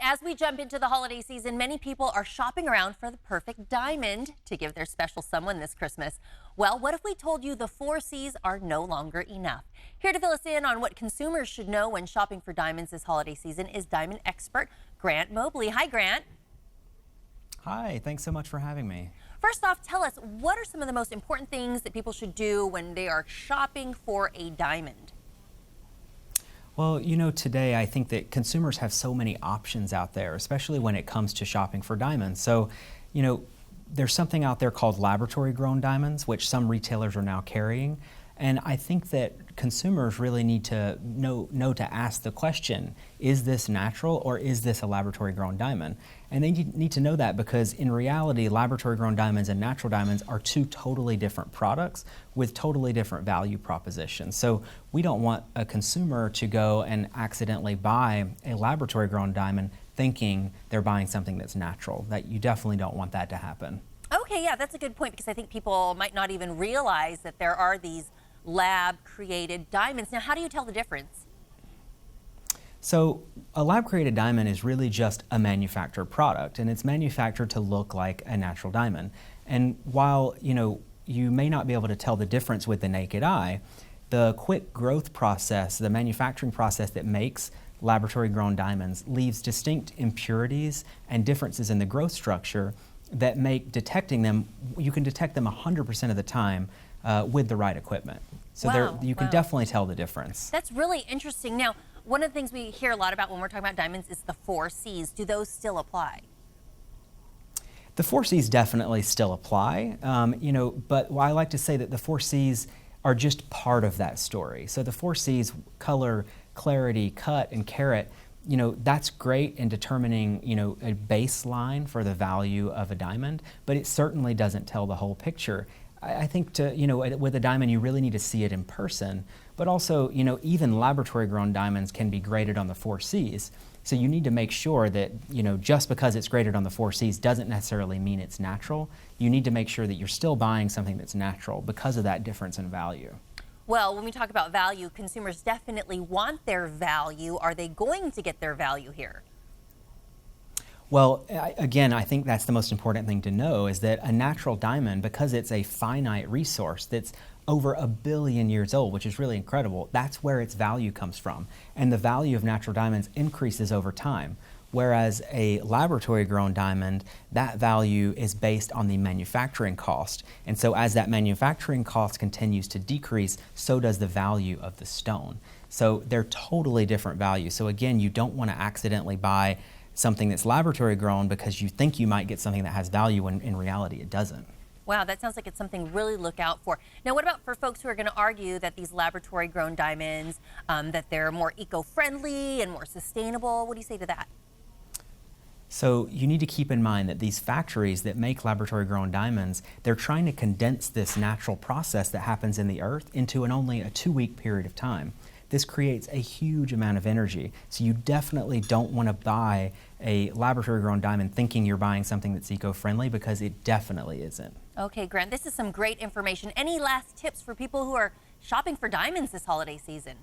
As we jump into the holiday season, many people are shopping around for the perfect diamond to give their special someone this Christmas. Well, what if we told you the 4Cs are no longer enough? Here to fill us in on what consumers should know when shopping for diamonds this holiday season is diamond expert Grant Mobley. Hi, Grant. Hi, thanks so much for having me. First off, tell us, what are some of the most important things that people should do when they are shopping for a diamond? Well, you know, today I think that consumers have so many options out there, especially when it comes to shopping for diamonds. So, you know, there's something out there called laboratory grown diamonds, which some retailers are now carrying. And I think that consumers really need to know to ask the question, is this natural or is this a laboratory grown diamond? And they need to know that because in reality, laboratory grown diamonds and natural diamonds are two totally different products with totally different value propositions. So we don't want a consumer to go and accidentally buy a laboratory grown diamond thinking they're buying something that's natural. That you definitely don't want that to happen. Okay, yeah, that's a good point because I think people might not even realize that there are these lab-created diamonds. Now, how do you tell the difference? So a lab-created diamond is really just a manufactured product, and it's manufactured to look like a natural diamond. And while, you know, you may not be able to tell the difference with the naked eye, the quick growth process, the manufacturing process that makes laboratory-grown diamonds leaves distinct impurities and differences in the growth structure that make detecting them, you can detect them 100% of the time with the right equipment. So you can definitely tell the difference. That's really interesting. Now, one of the things we hear a lot about when we're talking about diamonds is the 4Cs. Do those still apply? The 4Cs definitely still apply, you know, but I like to say that the 4Cs are just part of that story. So the 4Cs, color, clarity, cut, and carat, you know, that's great in determining, you know, a baseline for the value of a diamond, but it certainly doesn't tell the whole picture. I think you know, with a diamond, you really need to see it in person, but also, you know, even laboratory grown diamonds can be graded on the 4Cs. So you need to make sure that, you know, just because it's graded on the 4Cs doesn't necessarily mean it's natural. You need to make sure that you're still buying something that's natural because of that difference in value. Well, when we talk about value, consumers definitely want their value. Are they going to get their value here? Well, again, I think that's the most important thing to know is that a natural diamond, because it's a finite resource that's over 1 billion years old, which is really incredible, that's where its value comes from. And the value of natural diamonds increases over time. Whereas a laboratory grown diamond, that value is based on the manufacturing cost. And so as that manufacturing cost continues to decrease, so does the value of the stone. So they're totally different values. So again, you don't want to accidentally buy something that's laboratory grown because you think you might get something that has value when in reality it doesn't. Wow, that sounds like it's something really look out for. Now, what about for folks who are going to argue that these laboratory grown diamonds, that they're more eco-friendly and more sustainable? What do you say to that? So you need to keep in mind that these factories that make laboratory grown diamonds, they're trying to condense this natural process that happens in the earth into only a 2-week period of time. This creates a huge amount of energy. So you definitely don't want to buy a laboratory grown diamond thinking you're buying something that's eco-friendly because it definitely isn't. Okay, Grant, this is some great information. Any last tips for people who are shopping for diamonds this holiday season?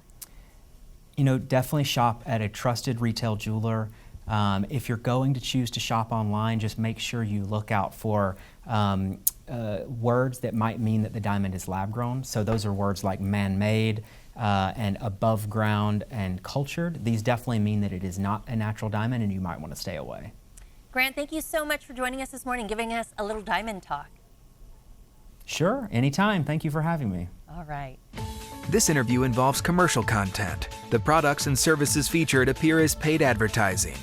You know, definitely shop at a trusted retail jeweler. If you're going to choose to shop online, just make sure you look out for words that might mean that the diamond is lab grown. So those are words like man-made and above ground and cultured. These definitely mean that it is not a natural diamond and you might want to stay away. Grant, thank you so much for joining us this morning, giving us a little diamond talk. Sure, anytime. Thank you for having me. All right. This interview involves commercial content. The products and services featured appear as paid advertising.